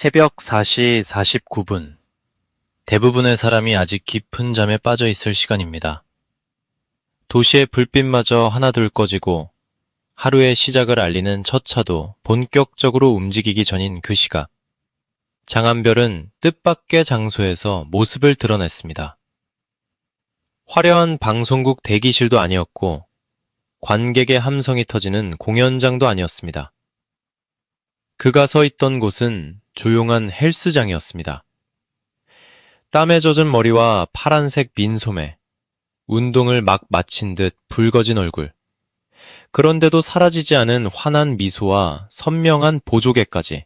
새벽 4시 49분. 대부분의 사람이 아직 깊은 잠에 빠져 있을 시간입니다. 도시의 불빛마저 하나둘 꺼지고 하루의 시작을 알리는 첫 차도 본격적으로 움직이기 전인 그 시각. 장안별은 뜻밖의 장소에서 모습을 드러냈습니다. 화려한 방송국 대기실도 아니었고 관객의 함성이 터지는 공연장도 아니었습니다. 그가 서 있던 곳은 조용한 헬스장이었습니다. 땀에 젖은 머리와 파란색 민소매, 운동을 막 마친 듯 붉어진 얼굴. 그런데도 사라지지 않은 환한 미소와 선명한 보조개까지.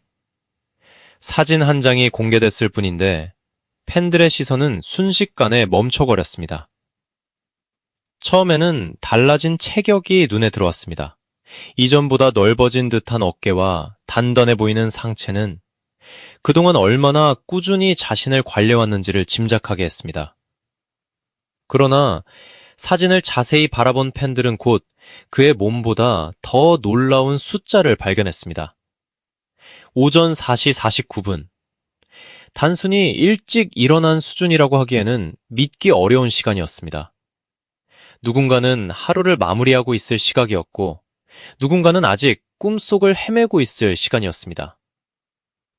사진 한 장이 공개됐을 뿐인데 팬들의 시선은 순식간에 멈춰버렸습니다. 처음에는 달라진 체격이 눈에 들어왔습니다. 이전보다 넓어진 듯한 어깨와 단단해 보이는 상체는 그동안 얼마나 꾸준히 자신을 관리해왔는지를 짐작하게 했습니다. 그러나 사진을 자세히 바라본 팬들은 곧 그의 몸보다 더 놀라운 숫자를 발견했습니다. 오전 4시 49분. 단순히 일찍 일어난 수준이라고 하기에는 믿기 어려운 시간이었습니다. 누군가는 하루를 마무리하고 있을 시각이었고, 누군가는 아직 꿈속을 헤매고 있을 시간이었습니다.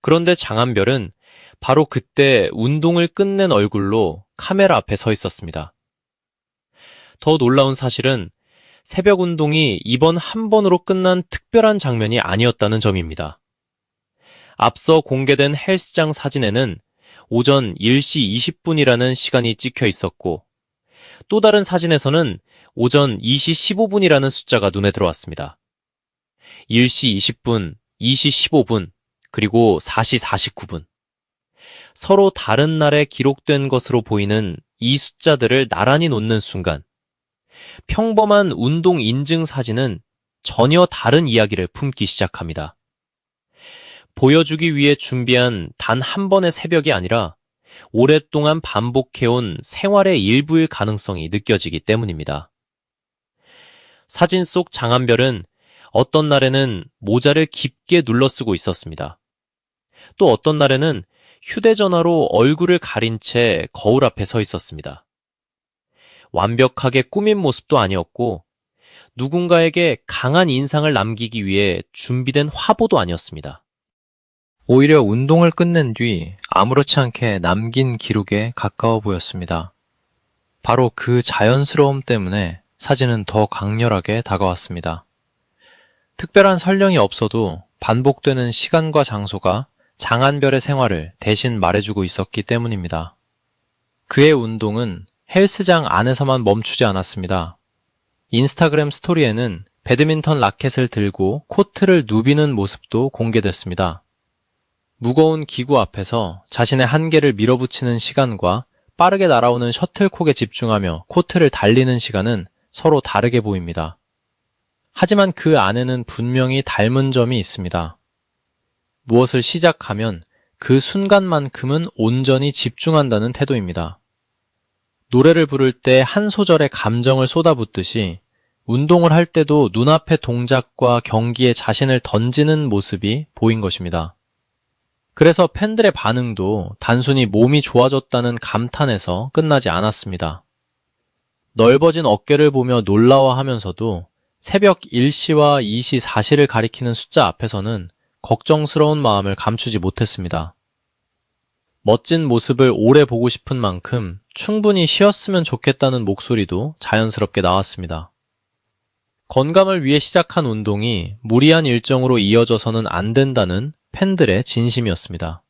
그런데 장한별은 바로 그때 운동을 끝낸 얼굴로 카메라 앞에 서 있었습니다. 더 놀라운 사실은 새벽 운동이 이번 한 번으로 끝난 특별한 장면이 아니었다는 점입니다. 앞서 공개된 헬스장 사진에는 오전 1시 20분이라는 시간이 찍혀 있었고, 또 다른 사진에서는 오전 2시 15분이라는 숫자가 눈에 들어왔습니다. 1시 20분, 2시 15분, 그리고 4시 49분. 서로 다른 날에 기록된 것으로 보이는 이 숫자들을 나란히 놓는 순간, 평범한 운동 인증 사진은 전혀 다른 이야기를 품기 시작합니다. 보여주기 위해 준비한 단 한 번의 새벽이 아니라 오랫동안 반복해온 생활의 일부일 가능성이 느껴지기 때문입니다. 사진 속 장한별은 어떤 날에는 모자를 깊게 눌러 쓰고 있었습니다. 또 어떤 날에는 휴대전화로 얼굴을 가린 채 거울 앞에 서 있었습니다. 완벽하게 꾸민 모습도 아니었고 누군가에게 강한 인상을 남기기 위해 준비된 화보도 아니었습니다. 오히려 운동을 끝낸 뒤 아무렇지 않게 남긴 기록에 가까워 보였습니다. 바로 그 자연스러움 때문에 사진은 더 강렬하게 다가왔습니다. 특별한 설명이 없어도 반복되는 시간과 장소가 장한별의 생활을 대신 말해주고 있었기 때문입니다. 그의 운동은 헬스장 안에서만 멈추지 않았습니다. 인스타그램 스토리에는 배드민턴 라켓을 들고 코트를 누비는 모습도 공개됐습니다. 무거운 기구 앞에서 자신의 한계를 밀어붙이는 시간과 빠르게 날아오는 셔틀콕에 집중하며 코트를 달리는 시간은 서로 다르게 보입니다. 하지만 그 안에는 분명히 닮은 점이 있습니다. 무엇을 시작하면 그 순간만큼은 온전히 집중한다는 태도입니다. 노래를 부를 때 한 소절의 감정을 쏟아붓듯이 운동을 할 때도 눈앞의 동작과 경기에 자신을 던지는 모습이 보인 것입니다. 그래서 팬들의 반응도 단순히 몸이 좋아졌다는 감탄에서 끝나지 않았습니다. 넓어진 어깨를 보며 놀라워하면서도 새벽 1시와 2시 4시를 가리키는 숫자 앞에서는 걱정스러운 마음을 감추지 못했습니다. 멋진 모습을 오래 보고 싶은 만큼 충분히 쉬었으면 좋겠다는 목소리도 자연스럽게 나왔습니다. 건강을 위해 시작한 운동이 무리한 일정으로 이어져서는 안 된다는 팬들의 진심이었습니다.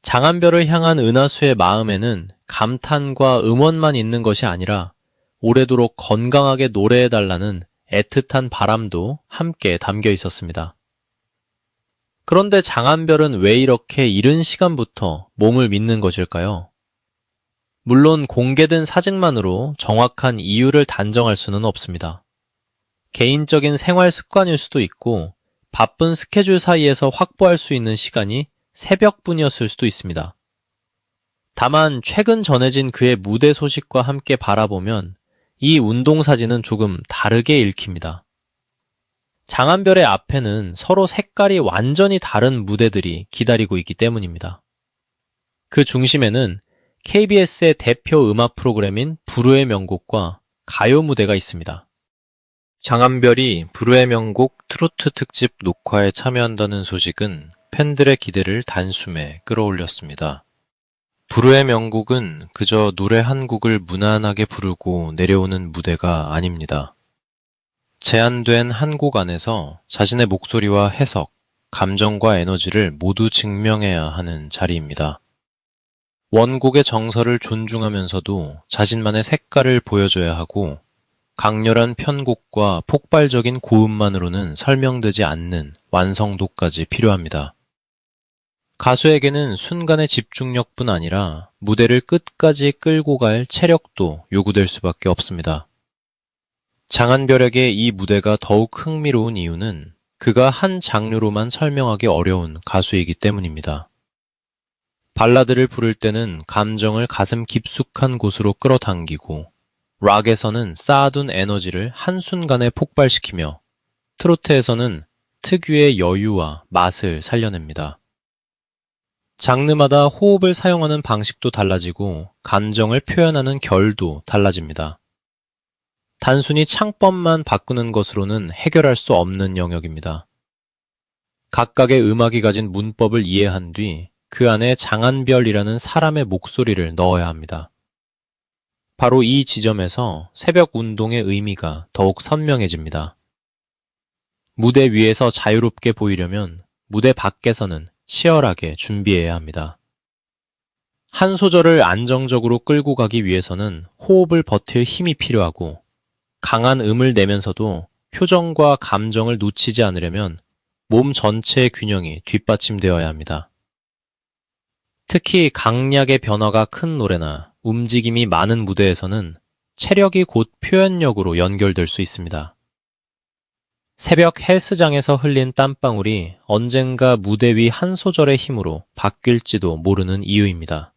장한별을 향한 은하수의 마음에는 감탄과 응원만 있는 것이 아니라 오래도록 건강하게 노래해달라는 애틋한 바람도 함께 담겨 있었습니다. 그런데 장한별은 왜 이렇게 이른 시간부터 몸을 믿는 것일까요? 물론 공개된 사진만으로 정확한 이유를 단정할 수는 없습니다. 개인적인 생활 습관일 수도 있고 바쁜 스케줄 사이에서 확보할 수 있는 시간이 새벽뿐이었을 수도 있습니다. 다만 최근 전해진 그의 무대 소식과 함께 바라보면 이 운동 사진은 조금 다르게 읽힙니다. 장안별의 앞에는 서로 색깔이 완전히 다른 무대들이 기다리고 있기 때문입니다. 그 중심에는 KBS의 대표 음악 프로그램인 불후의 명곡과 가요 무대가 있습니다. 장안별이 불후의 명곡 트로트 특집 녹화에 참여한다는 소식은 팬들의 기대를 단숨에 끌어올렸습니다. 불후의 명곡은 그저 노래 한 곡을 무난하게 부르고 내려오는 무대가 아닙니다. 제한된 한 곡 안에서 자신의 목소리와 해석, 감정과 에너지를 모두 증명해야 하는 자리입니다. 원곡의 정서를 존중하면서도 자신만의 색깔을 보여줘야 하고 강렬한 편곡과 폭발적인 고음만으로는 설명되지 않는 완성도까지 필요합니다. 가수에게는 순간의 집중력뿐 아니라 무대를 끝까지 끌고 갈 체력도 요구될 수밖에 없습니다. 장안별에게 이 무대가 더욱 흥미로운 이유는 그가 한 장르로만 설명하기 어려운 가수이기 때문입니다. 발라드를 부를 때는 감정을 가슴 깊숙한 곳으로 끌어당기고 락에서는 쌓아둔 에너지를 한순간에 폭발시키며 트로트에서는 특유의 여유와 맛을 살려냅니다. 장르마다 호흡을 사용하는 방식도 달라지고 감정을 표현하는 결도 달라집니다. 단순히 창법만 바꾸는 것으로는 해결할 수 없는 영역입니다. 각각의 음악이 가진 문법을 이해한 뒤 그 안에 장안별이라는 사람의 목소리를 넣어야 합니다. 바로 이 지점에서 새벽 운동의 의미가 더욱 선명해집니다. 무대 위에서 자유롭게 보이려면 무대 밖에서는 치열하게 준비해야 합니다. 한 소절을 안정적으로 끌고 가기 위해서는 호흡을 버틸 힘이 필요하고 강한 음을 내면서도 표정과 감정을 놓치지 않으려면 몸 전체의 균형이 뒷받침되어야 합니다. 특히 강약의 변화가 큰 노래나 움직임이 많은 무대에서는 체력이 곧 표현력으로 연결될 수 있습니다. 새벽 헬스장에서 흘린 땀방울이 언젠가 무대 위 한 소절의 힘으로 바뀔지도 모르는 이유입니다.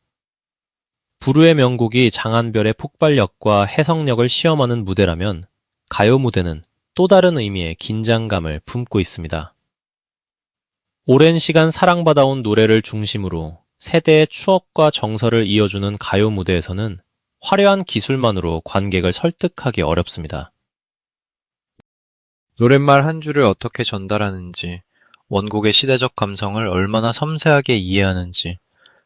불후의 명곡이 장안별의 폭발력과 해석력을 시험하는 무대라면 가요 무대는 또 다른 의미의 긴장감을 품고 있습니다. 오랜 시간 사랑받아온 노래를 중심으로 세대의 추억과 정서를 이어주는 가요 무대에서는 화려한 기술만으로 관객을 설득하기 어렵습니다. 노랫말 한 줄을 어떻게 전달하는지, 원곡의 시대적 감성을 얼마나 섬세하게 이해하는지,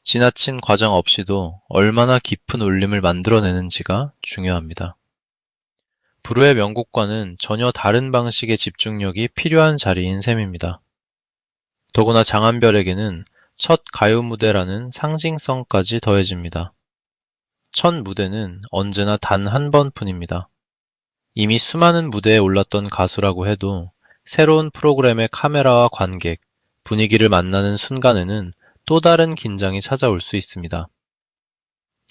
지나친 과정 없이도 얼마나 깊은 울림을 만들어내는지가 중요합니다. 불후의 명곡과는 전혀 다른 방식의 집중력이 필요한 자리인 셈입니다. 더구나 장안별에게는 첫 가요 무대라는 상징성까지 더해집니다. 첫 무대는 언제나 단 한 번뿐입니다. 이미 수많은 무대에 올랐던 가수라고 해도 새로운 프로그램의 카메라와 관객, 분위기를 만나는 순간에는 또 다른 긴장이 찾아올 수 있습니다.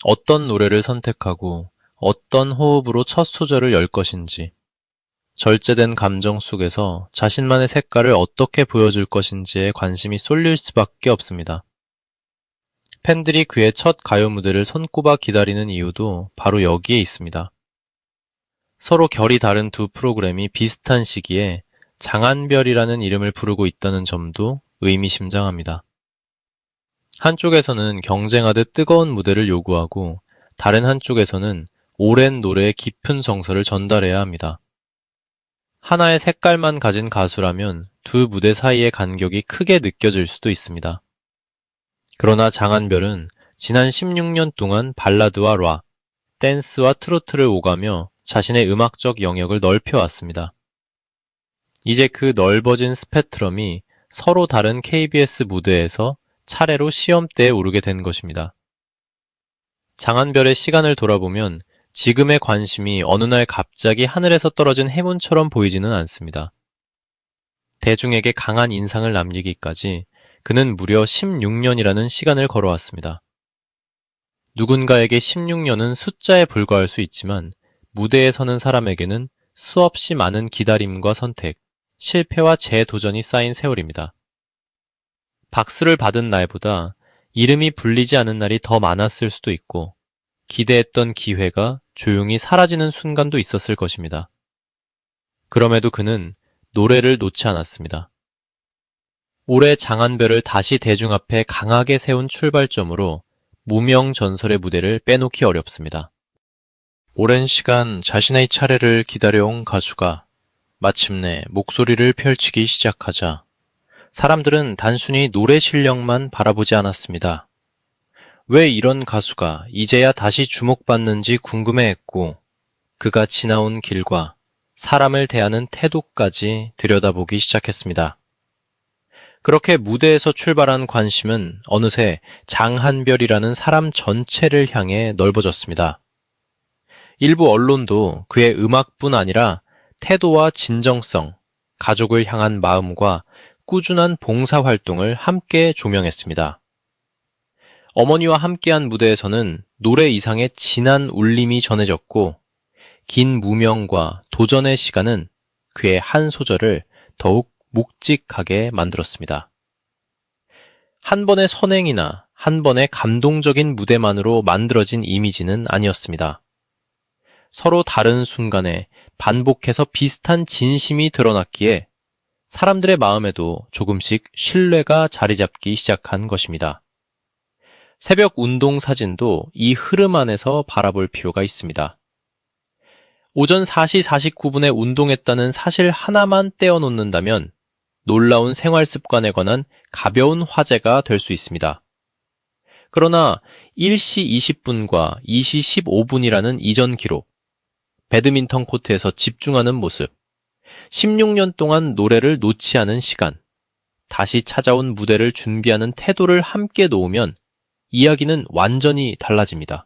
어떤 노래를 선택하고 어떤 호흡으로 첫 소절을 열 것인지, 절제된 감정 속에서 자신만의 색깔을 어떻게 보여줄 것인지에 관심이 쏠릴 수밖에 없습니다. 팬들이 그의 첫 가요 무대를 손꼽아 기다리는 이유도 바로 여기에 있습니다. 서로 결이 다른 두 프로그램이 비슷한 시기에 장안별이라는 이름을 부르고 있다는 점도 의미심장합니다. 한쪽에서는 경쟁하듯 뜨거운 무대를 요구하고 다른 한쪽에서는 오랜 노래의 깊은 정서를 전달해야 합니다. 하나의 색깔만 가진 가수라면 두 무대 사이의 간격이 크게 느껴질 수도 있습니다. 그러나 장안별은 지난 16년 동안 발라드와 락, 댄스와 트로트를 오가며 자신의 음악적 영역을 넓혀왔습니다. 이제 그 넓어진 스펙트럼이 서로 다른 KBS 무대에서 차례로 시험대에 오르게 된 것입니다. 장안별의 시간을 돌아보면 지금의 관심이 어느 날 갑자기 하늘에서 떨어진 행운처럼 보이지는 않습니다. 대중에게 강한 인상을 남기기까지 그는 무려 16년이라는 시간을 걸어왔습니다. 누군가에게 16년은 숫자에 불과할 수 있지만 무대에 서는 사람에게는 수없이 많은 기다림과 선택, 실패와 재도전이 쌓인 세월입니다. 박수를 받은 날보다 이름이 불리지 않은 날이 더 많았을 수도 있고 기대했던 기회가 조용히 사라지는 순간도 있었을 것입니다. 그럼에도 그는 노래를 놓지 않았습니다. 올해 장한별을 다시 대중 앞에 강하게 세운 출발점으로 무명전설의 무대를 빼놓기 어렵습니다. 오랜 시간 자신의 차례를 기다려온 가수가 마침내 목소리를 펼치기 시작하자 사람들은 단순히 노래 실력만 바라보지 않았습니다. 왜 이런 가수가 이제야 다시 주목받는지 궁금해했고 그가 지나온 길과 사람을 대하는 태도까지 들여다보기 시작했습니다. 그렇게 무대에서 출발한 관심은 어느새 장한별이라는 사람 전체를 향해 넓어졌습니다. 일부 언론도 그의 음악뿐 아니라 태도와 진정성, 가족을 향한 마음과 꾸준한 봉사활동을 함께 조명했습니다. 어머니와 함께한 무대에서는 노래 이상의 진한 울림이 전해졌고 긴 무명과 도전의 시간은 그의 한 소절을 더욱 묵직하게 만들었습니다. 한 번의 선행이나 한 번의 감동적인 무대만으로 만들어진 이미지는 아니었습니다. 서로 다른 순간에 반복해서 비슷한 진심이 드러났기에 사람들의 마음에도 조금씩 신뢰가 자리 잡기 시작한 것입니다. 새벽 운동 사진도 이 흐름 안에서 바라볼 필요가 있습니다. 오전 4시 49분에 운동했다는 사실 하나만 떼어놓는다면 놀라운 생활 습관에 관한 가벼운 화제가 될 수 있습니다. 그러나 1시 20분과 2시 15분이라는 이전 기록, 배드민턴 코트에서 집중하는 모습, 16년 동안 노래를 놓지 않은 시간, 다시 찾아온 무대를 준비하는 태도를 함께 놓으면 이야기는 완전히 달라집니다.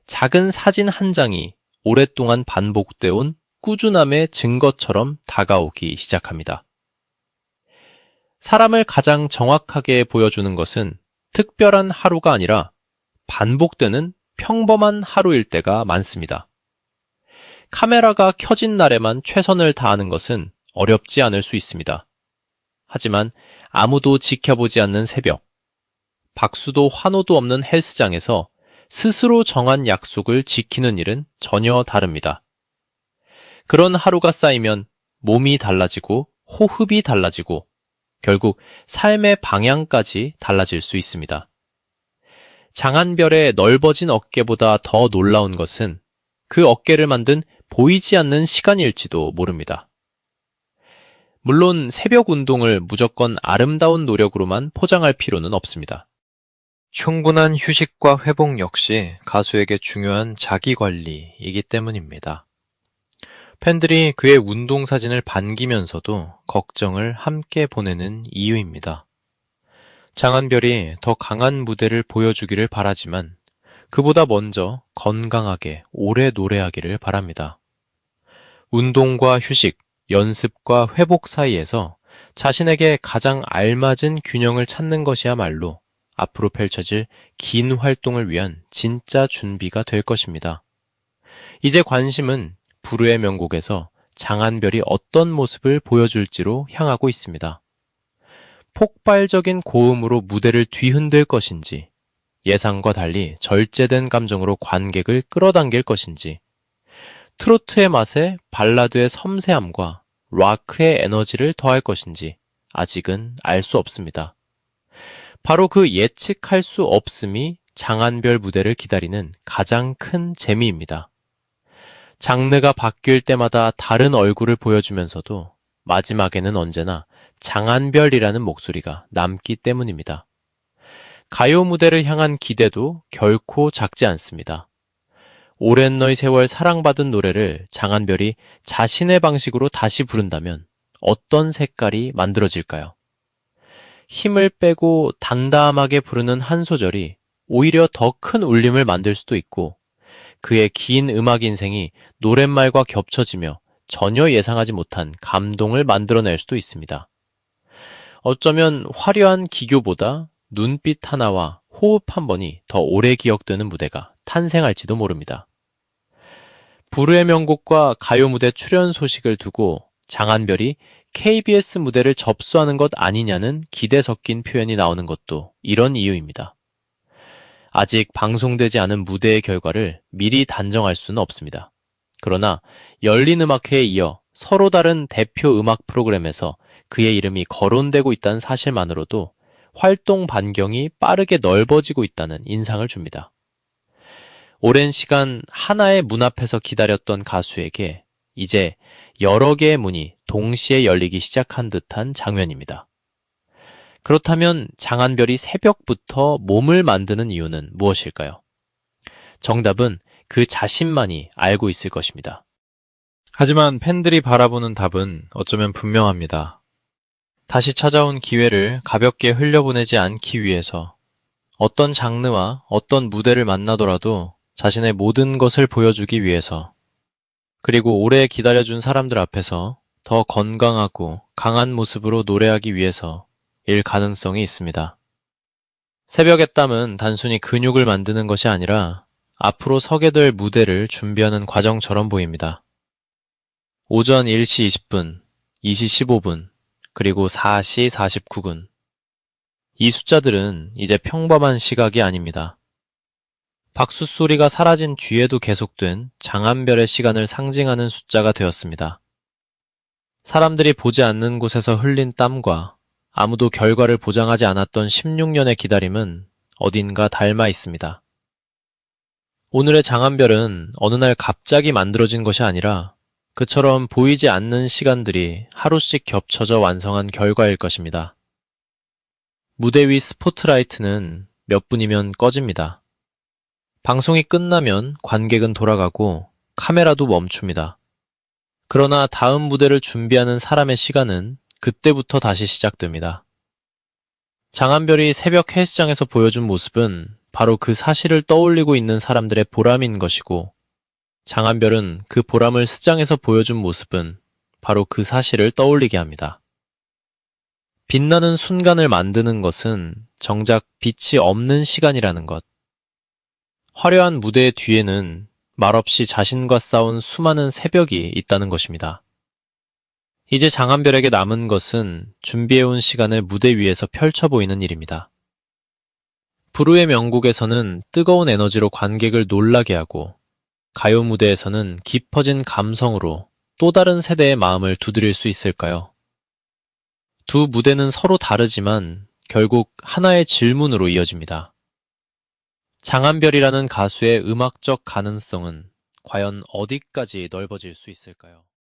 작은 사진 한 장이 오랫동안 반복되어 온 꾸준함의 증거처럼 다가오기 시작합니다. 사람을 가장 정확하게 보여주는 것은 특별한 하루가 아니라 반복되는 평범한 하루일 때가 많습니다. 카메라가 켜진 날에만 최선을 다하는 것은 어렵지 않을 수 있습니다. 하지만 아무도 지켜보지 않는 새벽, 박수도 환호도 없는 헬스장에서 스스로 정한 약속을 지키는 일은 전혀 다릅니다. 그런 하루가 쌓이면 몸이 달라지고 호흡이 달라지고 결국 삶의 방향까지 달라질 수 있습니다. 장한별의 넓어진 어깨보다 더 놀라운 것은 그 어깨를 만든 보이지 않는 시간일지도 모릅니다. 물론 새벽 운동을 무조건 아름다운 노력으로만 포장할 필요는 없습니다. 충분한 휴식과 회복 역시 가수에게 중요한 자기관리이기 때문입니다. 팬들이 그의 운동 사진을 반기면서도 걱정을 함께 보내는 이유입니다. 장한별이 더 강한 무대를 보여주기를 바라지만 그보다 먼저 건강하게 오래 노래하기를 바랍니다. 운동과 휴식, 연습과 회복 사이에서 자신에게 가장 알맞은 균형을 찾는 것이야말로 앞으로 펼쳐질 긴 활동을 위한 진짜 준비가 될 것입니다. 이제 관심은 불후의 명곡에서 장한별이 어떤 모습을 보여줄지로 향하고 있습니다. 폭발적인 고음으로 무대를 뒤흔들 것인지, 예상과 달리 절제된 감정으로 관객을 끌어당길 것인지, 트로트의 맛에 발라드의 섬세함과 락의 에너지를 더할 것인지 아직은 알 수 없습니다. 바로 그 예측할 수 없음이 장한별 무대를 기다리는 가장 큰 재미입니다. 장르가 바뀔 때마다 다른 얼굴을 보여주면서도 마지막에는 언제나 장한별이라는 목소리가 남기 때문입니다. 가요 무대를 향한 기대도 결코 작지 않습니다. 오랜 너의 세월 사랑받은 노래를 장한별이 자신의 방식으로 다시 부른다면 어떤 색깔이 만들어질까요? 힘을 빼고 담담하게 부르는 한 소절이 오히려 더 큰 울림을 만들 수도 있고 그의 긴 음악 인생이 노랫말과 겹쳐지며 전혀 예상하지 못한 감동을 만들어낼 수도 있습니다. 어쩌면 화려한 기교보다 눈빛 하나와 호흡 한 번이 더 오래 기억되는 무대가 탄생할지도 모릅니다. 불후의 명곡과 가요 무대 출연 소식을 두고 장한별이 KBS 무대를 접수하는 것 아니냐는 기대 섞인 표현이 나오는 것도 이런 이유입니다. 아직 방송되지 않은 무대의 결과를 미리 단정할 수는 없습니다. 그러나 열린 음악회에 이어 서로 다른 대표 음악 프로그램에서 그의 이름이 거론되고 있다는 사실만으로도 활동 반경이 빠르게 넓어지고 있다는 인상을 줍니다. 오랜 시간 하나의 문 앞에서 기다렸던 가수에게 이제 여러 개의 문이 동시에 열리기 시작한 듯한 장면입니다. 그렇다면 장한별이 새벽부터 몸을 만드는 이유는 무엇일까요? 정답은 그 자신만이 알고 있을 것입니다. 하지만 팬들이 바라보는 답은 어쩌면 분명합니다. 다시 찾아온 기회를 가볍게 흘려보내지 않기 위해서 어떤 장르와 어떤 무대를 만나더라도 자신의 모든 것을 보여주기 위해서 그리고 오래 기다려준 사람들 앞에서 더 건강하고 강한 모습으로 노래하기 위해서일 가능성이 있습니다. 새벽의 땀은 단순히 근육을 만드는 것이 아니라 앞으로 서게 될 무대를 준비하는 과정처럼 보입니다. 오전 1시 20분, 2시 15분, 그리고 4시 49분. 이 숫자들은 이제 평범한 시각이 아닙니다. 박수 소리가 사라진 뒤에도 계속된 장한별의 시간을 상징하는 숫자가 되었습니다. 사람들이 보지 않는 곳에서 흘린 땀과 아무도 결과를 보장하지 않았던 16년의 기다림은 어딘가 닮아 있습니다. 오늘의 장한별은 어느 날 갑자기 만들어진 것이 아니라 그처럼 보이지 않는 시간들이 하루씩 겹쳐져 완성한 결과일 것입니다. 무대 위 스포트라이트는 몇 분이면 꺼집니다. 방송이 끝나면 관객은 돌아가고 카메라도 멈춥니다. 그러나 다음 무대를 준비하는 사람의 시간은 그때부터 다시 시작됩니다. 장한별이 새벽 헬스장에서 보여준 모습은 바로 그 사실을 떠올리고 있는 사람들의 보람인 것이고, 장한별은 그 보람을 스장에서 보여준 모습은 바로 그 사실을 떠올리게 합니다. 빛나는 순간을 만드는 것은 정작 빛이 없는 시간이라는 것. 화려한 무대의 뒤에는 말없이 자신과 싸운 수많은 새벽이 있다는 것입니다. 이제 장한별에게 남은 것은 준비해온 시간을 무대 위에서 펼쳐 보이는 일입니다. 부르의 명곡에서는 뜨거운 에너지로 관객을 놀라게 하고, 가요 무대에서는 깊어진 감성으로 또 다른 세대의 마음을 두드릴 수 있을까요? 두 무대는 서로 다르지만 결국 하나의 질문으로 이어집니다. 장한별이라는 가수의 음악적 가능성은 과연 어디까지 넓어질 수 있을까요?